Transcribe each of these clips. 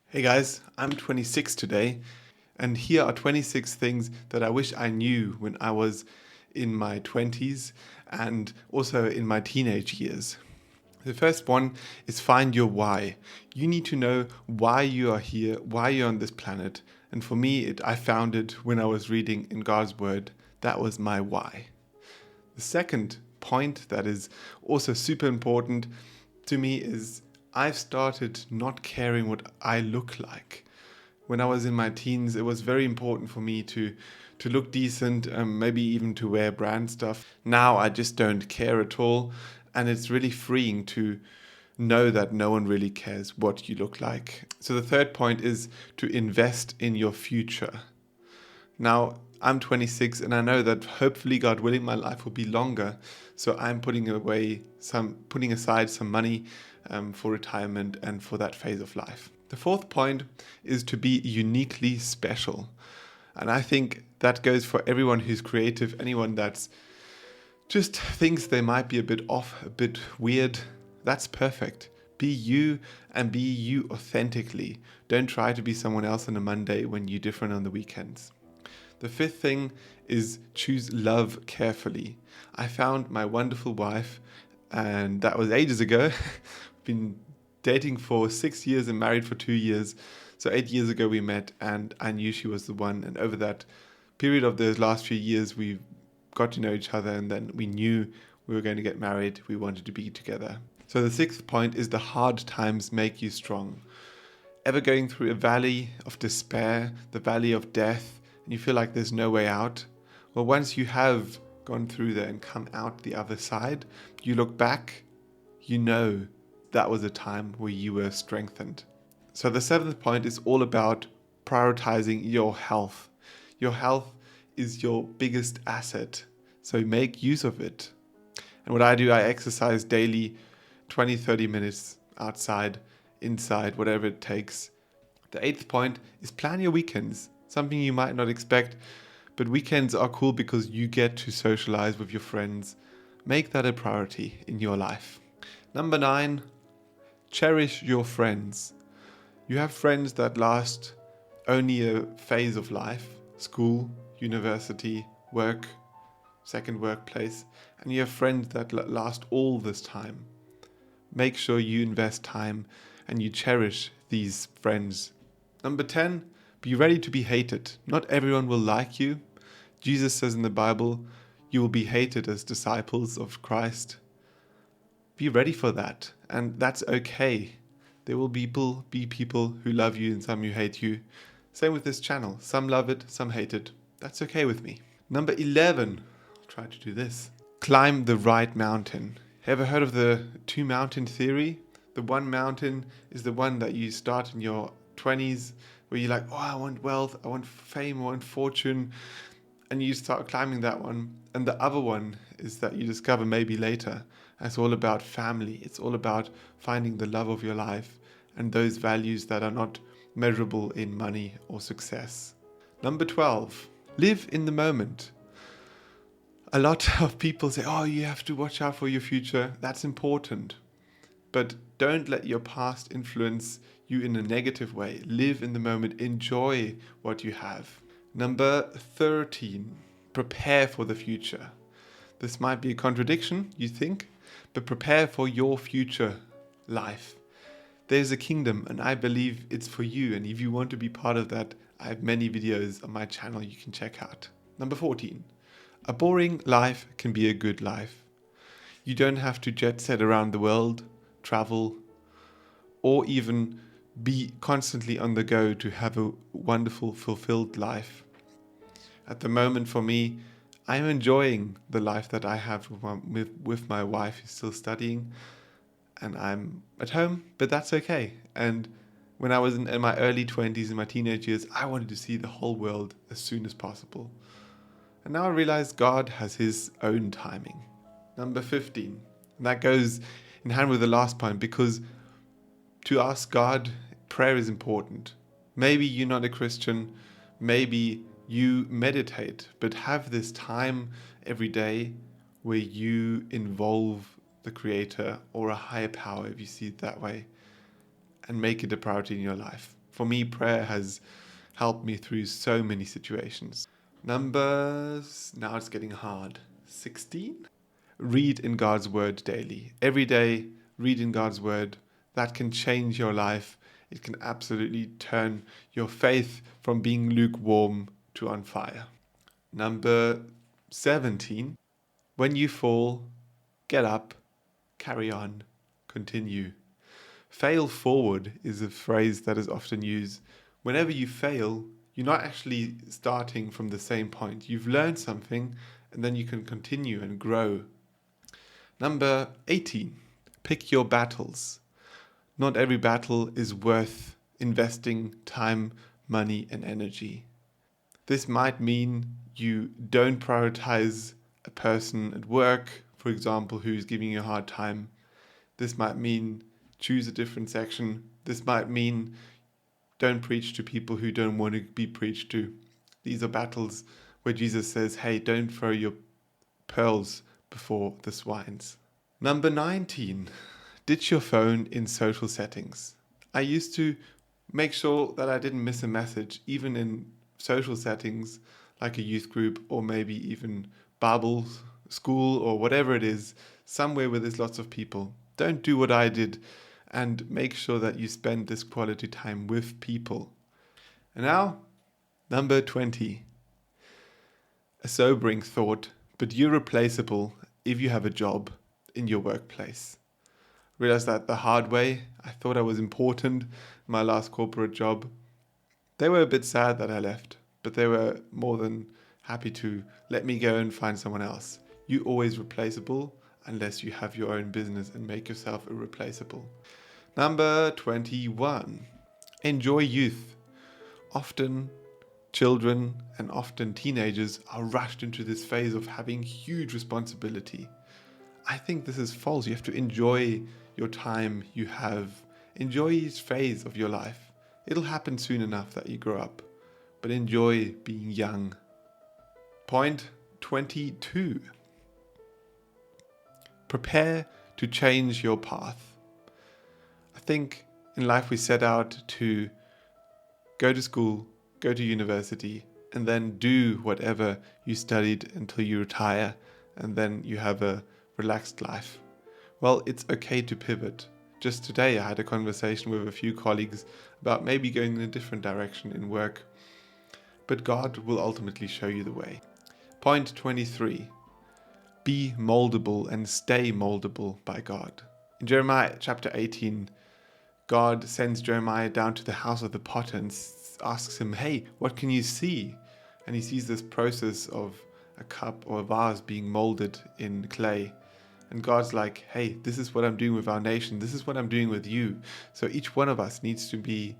Hey guys, I'm 26 today, and here are 26 things that I wish I knew when I was in my 20s and also in my teenage years. The first one is find your why. You need to know why you are here, why you're on this planet. And for me, I found it when I was reading in God's Word. That was my why. The second point that is also super important to me is I've started not caring what I look like. When I was in my teens, it was very important for me to look decent, maybe even to wear brand stuff. Now I just don't care at all, and it's really freeing to know that no one really cares what you look like. So the third point is to invest in your future. Now, I'm 26 and I know that hopefully, God willing, my life will be longer. So I'm putting aside some money for retirement and for that phase of life. The fourth point is to be uniquely special. And I think that goes for everyone who's creative, anyone that's just thinks they might be a bit off, a bit weird. That's perfect. Be you and be you authentically. Don't try to be someone else on a Monday when you're different on the weekends. The fifth thing is choose love carefully. I found my wonderful wife, and that was ages ago. Been dating for 6 years and married for 2 years. So 8 years ago we met, and I knew she was the one. And over that period of those last few years, we got to know each other, and then we knew we were going to get married. We wanted to be together. So the sixth point is the hard times make you strong. Ever going through a valley of despair, the valley of death, and you feel like there's no way out? Well, once you have gone through there and come out the other side, you look back, you know that was a time where you were strengthened. So the seventh point is all about prioritizing your health. Your health is your biggest asset, so make use of it. And what I do, I exercise daily, 20-30 minutes outside, inside, whatever it takes. The eighth point is plan your weekends. Something you might not expect, but weekends are cool because you get to socialize with your friends. Make that a priority in your life. Number 9, cherish your friends. You have friends that last only a phase of life, school, university, work, second workplace, and you have friends that last all this time. Make sure you invest time and you cherish these friends. Number 10, be ready to be hated. Not everyone will like you. Jesus says in the Bible, you will be hated as disciples of Christ. Be ready for that, and that's okay. There will be people who love you and some who hate you. Same with this channel. Some love it, some hate it. That's okay with me. Number 11, I'll try to do this. Climb the right mountain. Ever heard of the 2-mountain theory? The one mountain is the one that you start in your 20s, where you're like, oh, I want wealth, I want fame, I want fortune, and you start climbing that one. And the other one is that you discover maybe later. It's all about family. It's all about finding the love of your life and those values that are not measurable in money or success. Number 12, live in the moment. A lot of people say, oh, you have to watch out for your future. That's important. But don't let your past influence you in a negative way. Live in the moment. Enjoy what you have. Number 13, prepare for the future. This might be a contradiction, you think, but prepare for your future life. There's a kingdom, and I believe it's for you. And if you want to be part of that, I have many videos on my channel you can check out. Number 14, a boring life can be a good life. You don't have to jet set around the world, travel, or even be constantly on the go to have a wonderful, fulfilled life. At the moment, for me, I'm enjoying the life that I have with my wife who's still studying, and I'm at home, but that's okay. And when I was in my early 20s, in my teenage years, I wanted to see the whole world as soon as possible. And now I realize God has his own timing. Number 15, and that goes in hand with the last point, because to ask God, prayer is important. Maybe you're not a Christian, maybe you meditate, but have this time every day where you involve the Creator or a higher power, if you see it that way, and make it a priority in your life. For me, prayer has helped me through so many situations. Numbers, now it's getting hard. 16? Read in God's word daily. Every day, read in God's word. That can change your life. It can absolutely turn your faith from being lukewarm to on fire. Number 17, when you fall, get up, carry on, continue. Fail forward is a phrase that is often used. Whenever you fail, you're not actually starting from the same point. You've learned something and then you can continue and grow. Number 18, pick your battles. Not every battle is worth investing time, money, and energy. This might mean you don't prioritize a person at work, for example, who's giving you a hard time. This might mean choose a different section. This might mean don't preach to people who don't want to be preached to. These are battles where Jesus says, hey, don't throw your pearls before the swines. Number 19, ditch your phone in social settings. I used to make sure that I didn't miss a message, even in social settings like a youth group or maybe even Bible school or whatever it is, somewhere where there's lots of people. Don't do what I did and make sure that you spend this quality time with people. And now, number 20, a sobering thought, but you're replaceable if you have a job in your workplace. Realized that the hard way. I thought I was important in my last corporate job. They were a bit sad that I left, but they were more than happy to let me go and find someone else. You're always replaceable unless you have your own business and make yourself irreplaceable. Number 21, enjoy youth. Often children and often teenagers are rushed into this phase of having huge responsibility. I think this is false. You have to enjoy your time you have. Enjoy each phase of your life. It'll happen soon enough that you grow up, but enjoy being young. Point 22. Prepare to change your path. I think in life we set out to go to school, go to university, and then do whatever you studied until you retire, and then you have a relaxed life. Well, it's okay to pivot. Just today I had a conversation with a few colleagues about maybe going in a different direction in work, but God will ultimately show you the way. Point 23. Be moldable and stay moldable by God. In Jeremiah chapter 18, God sends Jeremiah down to the house of the potter and asks him, hey, what can you see? And he sees this process of a cup or a vase being molded in clay. And God's like, hey, this is what I'm doing with our nation. This is what I'm doing with you. So each one of us needs to be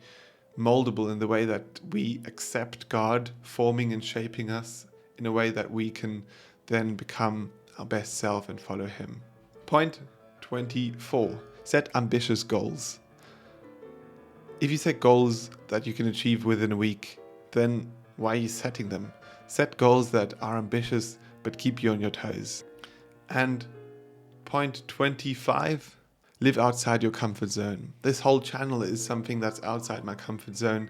moldable in the way that we accept God forming and shaping us in a way that we can then become our best self and follow him. Point 24. Set ambitious goals. If you set goals that you can achieve within a week, then why are you setting them? Set goals that are ambitious but keep you on your toes. And point 25, live outside your comfort zone. This whole channel is something that's outside my comfort zone,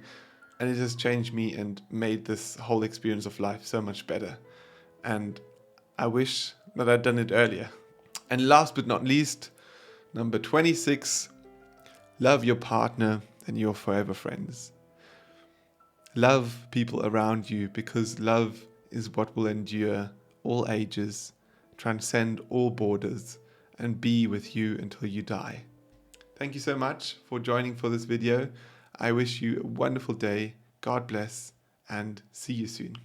and it has changed me and made this whole experience of life so much better. And I wish that I'd done it earlier. And last but not least, number 26, love your partner and your forever friends. Love people around you, because love is what will endure all ages, transcend all borders, and be with you until you die. Thank you so much for joining for this video. I wish you a wonderful day. God bless, and see you soon.